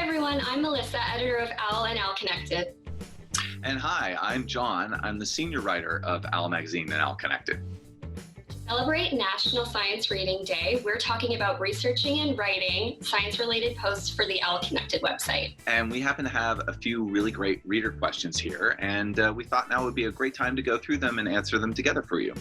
everyone, I'm Melissa, editor of OWL and OWLconnected. And hi, I'm John. I'm the senior writer of OWL Magazine and OWLconnected. To celebrate National Science Reading Day, we're talking about researching and writing science-related posts for the OWLconnected website. And we happen to have a few really great reader questions here, and we thought now would be a great time to go through them and answer them together for you.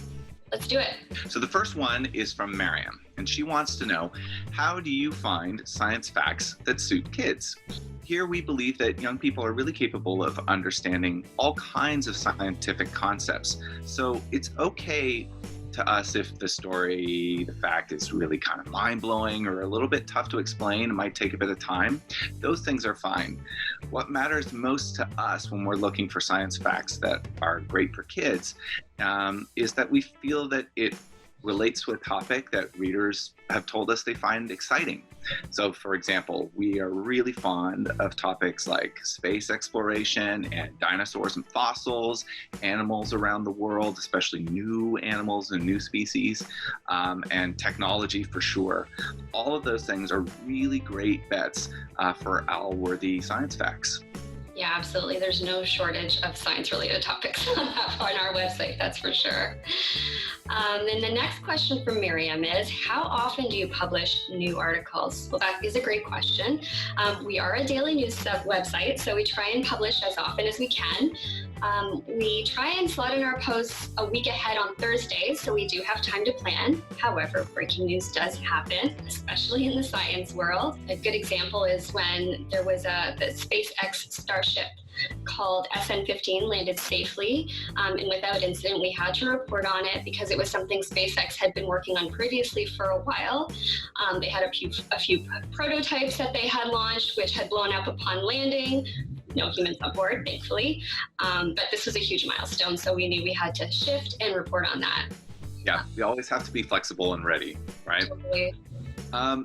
Let's do it. So the first one is from Miriam, and she wants to know, how do you find science facts that suit kids? Here we believe that young people are really capable of understanding all kinds of scientific concepts. So it's okay to us if the story, the fact is really kind of mind-blowing or a little bit tough to explain, it might take a bit of time. Those things are fine. What matters most to us when we're looking for science facts that are great for kids is that we feel that it relates to a topic that readers have told us they find exciting. So, for example, we are really fond of topics like space exploration and dinosaurs and fossils, animals around the world, especially new animals and new species, and technology for sure. All of those things are really great bets for owl-worthy science facts. Yeah, absolutely. There's no shortage of science-related topics on our website, that's for sure. And the next question from Miriam is, how often do you publish new articles? Well, that is a great question. We are a daily news website, so we try and publish as often as we can. We try and slot in our posts a week ahead on Thursdays, so we do have time to plan. However, breaking news does happen, especially in the science world. A good example is when there was the SpaceX Starship called SN-15 landed safely, and without incident. We had to report on it because it was something SpaceX had been working on previously for a while. They had a few prototypes that they had launched, which had blown up upon landing. No humans on board, thankfully. But this was a huge milestone, so we knew we had to shift and report on that. Yeah, we always have to be flexible and ready, right? Totally.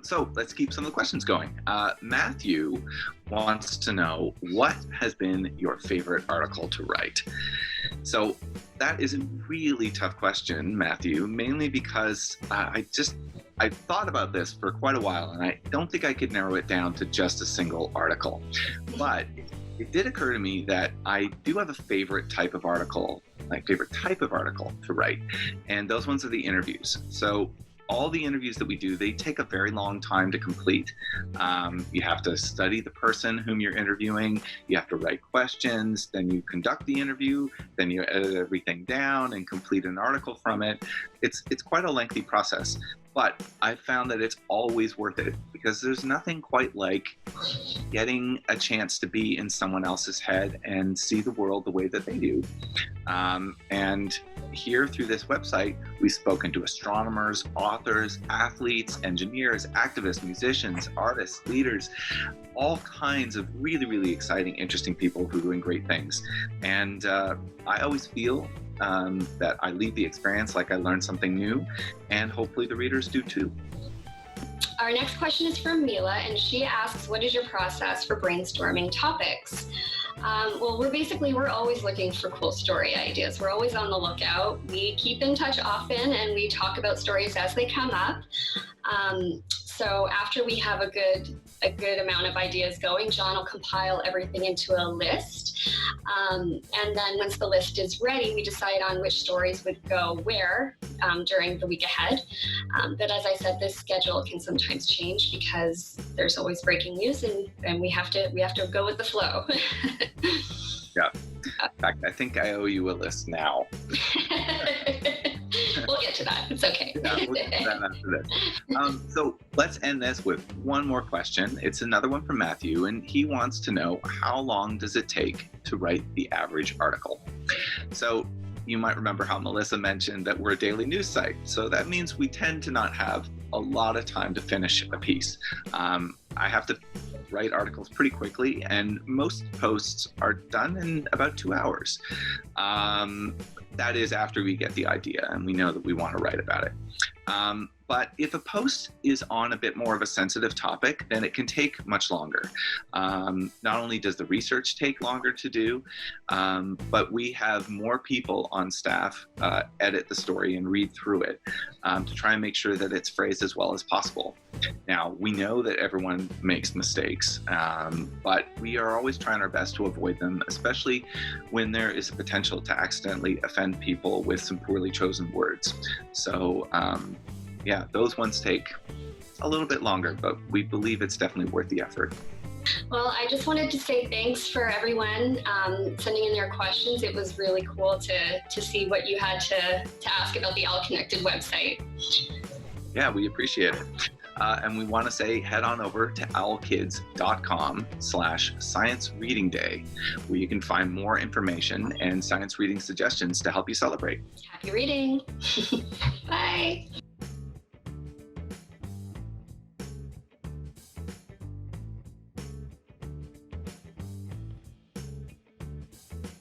So let's keep some of the questions going. Matthew wants to know, what has been your favorite article to write? So that is a really tough question, Matthew, mainly because I thought about this for quite a while, and I don't think I could narrow it down to just a single article. But it did occur to me that I do have a favorite type of article, my favorite type of article to write, and those ones are the interviews. So all the interviews that we do, they take a very long time to complete. You have to study the person whom you're interviewing, you have to write questions, then you conduct the interview, then you edit everything down and complete an article from it. It's quite a lengthy process, but I've found that it's always worth it because there's nothing quite like getting a chance to be in someone else's head and see the world the way that they do. And here through this website, we've spoken to astronomers, authors, athletes, engineers, activists, musicians, artists, leaders, all kinds of really, really exciting, interesting people who are doing great things. And I always feel that I leave the experience like I learned something new, and hopefully the readers do too. Our next question is from Mila, and she asks, what is your process for brainstorming topics? Well, we're always looking for cool story ideas. We're always on the lookout. We keep in touch often, and we talk about stories as they come up. So after we have a good amount of ideas going, John will compile everything into a list. And then once the list is ready, we decide on which stories would go where during the week ahead. But as I said, this schedule can sometimes change because there's always breaking news, and we have to go with the flow. Yeah. In fact, I think I owe you a list now. We'll get to that. It's okay. Yeah, we'll get to that after this. So let's end this with one more question. It's another one from Matthew, and he wants to know, how long does it take to write the average article? So you might remember how Melissa mentioned that we're a daily news site. So that means we tend to not have a lot of time to finish a piece. I have to write articles pretty quickly, and most posts are done in about 2 hours. That is after we get the idea and we know that we want to write about it. But if a post is on a bit more of a sensitive topic, then it can take much longer. Not only does the research take longer to do, but we have more people on staff edit the story and read through it to try and make sure that it's phrased as well as possible. Now, we know that everyone makes mistakes, but we are always trying our best to avoid them, especially when there is a potential to accidentally offend people with some poorly chosen words. So, yeah, those ones take a little bit longer, but we believe it's definitely worth the effort. Well, I just wanted to say thanks for everyone sending in their questions. It was really cool to see what you had to ask about the OWLconnected website. Yeah, we appreciate it. And we want to say head on over to owlkids.com/Science Reading Day, where you can find more information and science reading suggestions to help you celebrate. Happy reading. Bye.